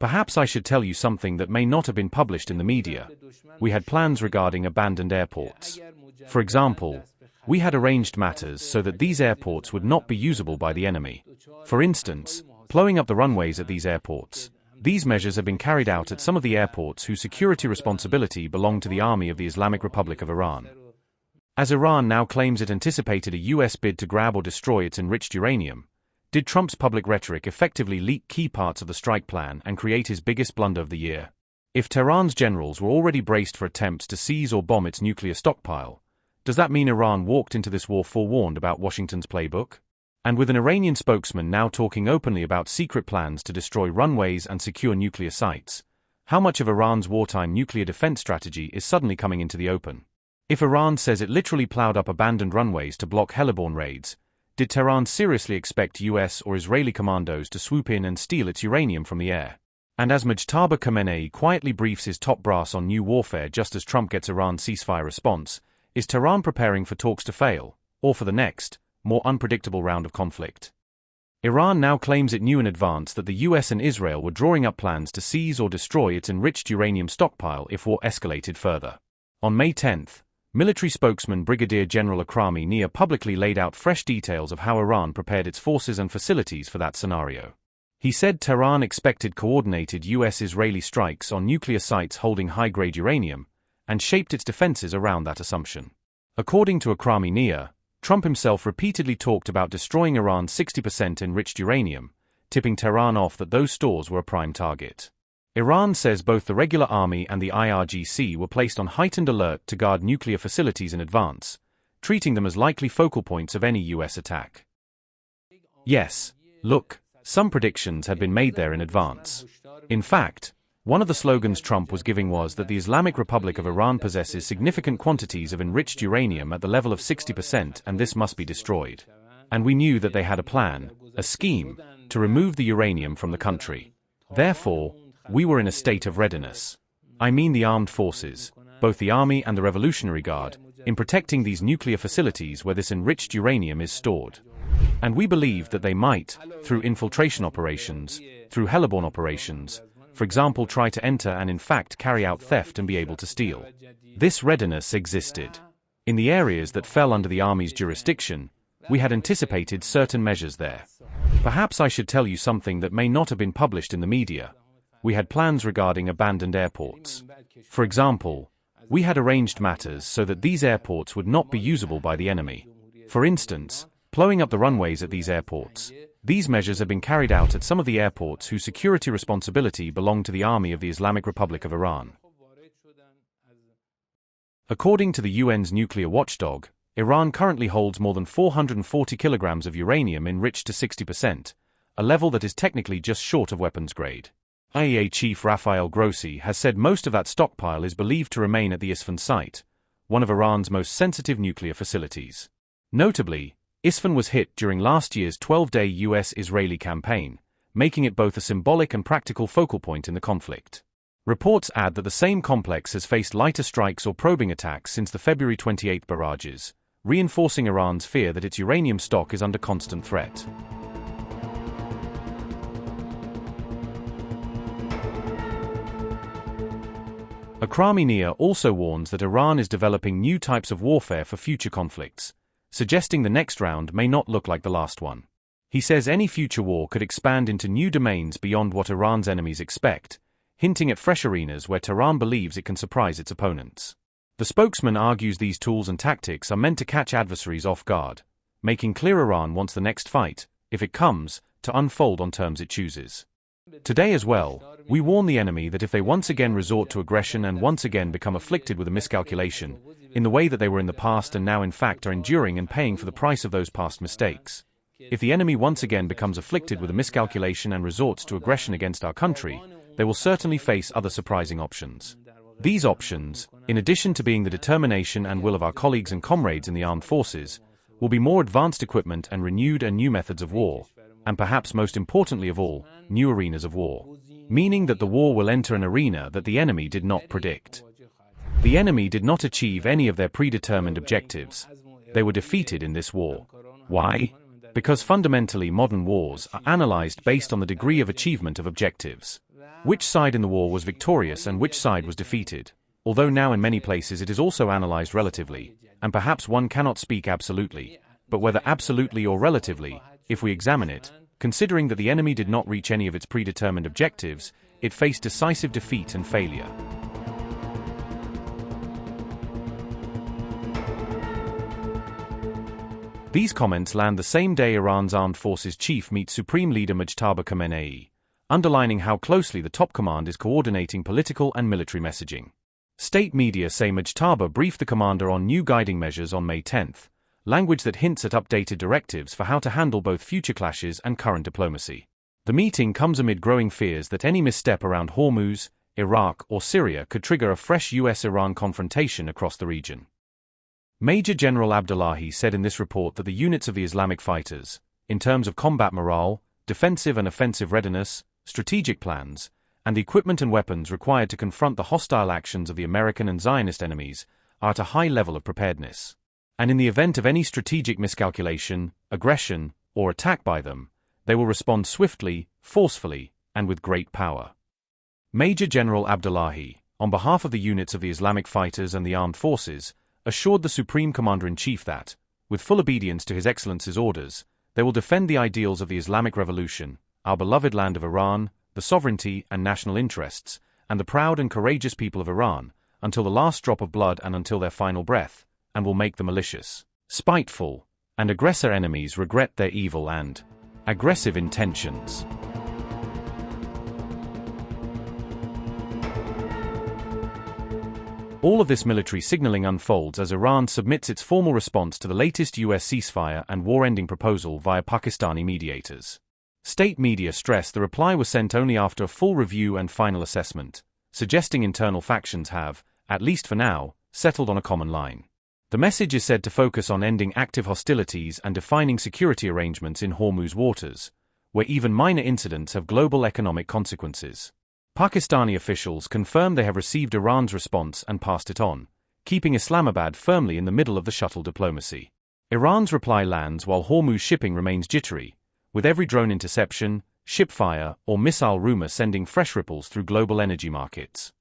Perhaps I should tell you something that may not have been published in the media. We had plans regarding abandoned airports. For example, we had arranged matters so that these airports would not be usable by the enemy. For instance, plowing up the runways at these airports. These measures have been carried out at some of the airports whose security responsibility belonged to the Army of the Islamic Republic of Iran. As Iran now claims it anticipated a U.S. bid to grab or destroy its enriched uranium, did Trump's public rhetoric effectively leak key parts of the strike plan and create his biggest blunder of the year? If Tehran's generals were already braced for attempts to seize or bomb its nuclear stockpile, does that mean Iran walked into this war forewarned about Washington's playbook? And with an Iranian spokesman now talking openly about secret plans to destroy runways and secure nuclear sites, how much of Iran's wartime nuclear defense strategy is suddenly coming into the open? If Iran says it literally plowed up abandoned runways to block heliborne raids, did Tehran seriously expect U.S. or Israeli commandos to swoop in and steal its uranium from the air? And as Mojtaba Khamenei quietly briefs his top brass on new warfare just as Trump gets Iran's ceasefire response, is Tehran preparing for talks to fail, or for the next, more unpredictable round of conflict? Iran now claims it knew in advance that the U.S. and Israel were drawing up plans to seize or destroy its enriched uranium stockpile if war escalated further. On May 10, military spokesman Brigadier General Akrami Nia publicly laid out fresh details of how Iran prepared its forces and facilities for that scenario. He said Tehran expected coordinated U.S.-Israeli strikes on nuclear sites holding high-grade uranium, and shaped its defenses around that assumption. According to Akrami Nia, Trump himself repeatedly talked about destroying Iran's 60% enriched uranium, tipping Tehran off that those stores were a prime target. Iran says both the regular army and the IRGC were placed on heightened alert to guard nuclear facilities in advance, treating them as likely focal points of any U.S. attack. Yes, look, some predictions had been made there in advance. In fact, one of the slogans Trump was giving was that the Islamic Republic of Iran possesses significant quantities of enriched uranium at the level of 60% and this must be destroyed. And we knew that they had a plan, a scheme, to remove the uranium from the country. Therefore, we were in a state of readiness. I mean the armed forces, both the Army and the Revolutionary Guard, in protecting these nuclear facilities where this enriched uranium is stored. And we believed that they might, through infiltration operations, through heliborne operations, for example, try to enter and in fact carry out theft and be able to steal. This readiness existed. In the areas that fell under the Army's jurisdiction, we had anticipated certain measures there. Perhaps I should tell you something that may not have been published in the media. We had plans regarding abandoned airports. For example, we had arranged matters so that these airports would not be usable by the enemy. For instance, plowing up the runways at these airports. These measures have been carried out at some of the airports whose security responsibility belonged to the Army of the Islamic Republic of Iran. According to the UN's nuclear watchdog, Iran currently holds more than 440 kilograms of uranium enriched to 60%, a level that is technically just short of weapons grade. IAEA Chief Rafael Grossi has said most of that stockpile is believed to remain at the Isfahan site, one of Iran's most sensitive nuclear facilities. Notably, Isfahan was hit during last year's 12-day U.S.-Israeli campaign, making it both a symbolic and practical focal point in the conflict. Reports add that the same complex has faced lighter strikes or probing attacks since the February 28 barrages, reinforcing Iran's fear that its uranium stock is under constant threat. Akrami Nia also warns that Iran is developing new types of warfare for future conflicts, suggesting the next round may not look like the last one. He says any future war could expand into new domains beyond what Iran's enemies expect, hinting at fresh arenas where Tehran believes it can surprise its opponents. The spokesman argues these tools and tactics are meant to catch adversaries off guard, making clear Iran wants the next fight, if it comes, to unfold on terms it chooses. Today as well, we warn the enemy that if they once again resort to aggression and once again become afflicted with a miscalculation, in the way that they were in the past and now in fact are enduring and paying for the price of those past mistakes. If the enemy once again becomes afflicted with a miscalculation and resorts to aggression against our country, they will certainly face other surprising options. These options, in addition to being the determination and will of our colleagues and comrades in the armed forces, will be more advanced equipment and renewed and new methods of war, and perhaps most importantly of all, new arenas of war. Meaning that the war will enter an arena that the enemy did not predict. The enemy did not achieve any of their predetermined objectives. They were defeated in this war. Why? Because fundamentally modern wars are analyzed based on the degree of achievement of objectives. Which side in the war was victorious and which side was defeated? Although now in many places it is also analyzed relatively, and perhaps one cannot speak absolutely, but whether absolutely or relatively, if we examine it, considering that the enemy did not reach any of its predetermined objectives, it faced decisive defeat and failure. These comments land the same day Iran's armed forces chief meets Supreme Leader Mojtaba Khamenei, underlining how closely the top command is coordinating political and military messaging. State media say Mojtaba briefed the commander on new guiding measures on May 10, language that hints at updated directives for how to handle both future clashes and current diplomacy. The meeting comes amid growing fears that any misstep around Hormuz, Iraq, or Syria could trigger a fresh U.S.-Iran confrontation across the region. Major General Abdullahi said in this report that the units of the Islamic fighters, in terms of combat morale, defensive and offensive readiness, strategic plans, and the equipment and weapons required to confront the hostile actions of the American and Zionist enemies, are at a high level of preparedness. And in the event of any strategic miscalculation, aggression, or attack by them, they will respond swiftly, forcefully, and with great power. Major General Abdullahi, on behalf of the units of the Islamic fighters and the armed forces, assured the Supreme Commander-in-Chief that, with full obedience to His Excellency's orders, they will defend the ideals of the Islamic Revolution, our beloved land of Iran, the sovereignty and national interests, and the proud and courageous people of Iran, until the last drop of blood and until their final breath, and will make the malicious, spiteful, and aggressor enemies regret their evil and aggressive intentions. All of this military signaling unfolds as Iran submits its formal response to the latest U.S. ceasefire and war-ending proposal via Pakistani mediators. State media stress the reply was sent only after a full review and final assessment, suggesting internal factions have, at least for now, settled on a common line. The message is said to focus on ending active hostilities and defining security arrangements in Hormuz waters, where even minor incidents have global economic consequences. Pakistani officials confirm they have received Iran's response and passed it on, keeping Islamabad firmly in the middle of the shuttle diplomacy. Iran's reply lands while Hormuz shipping remains jittery, with every drone interception, ship fire, or missile rumor sending fresh ripples through global energy markets.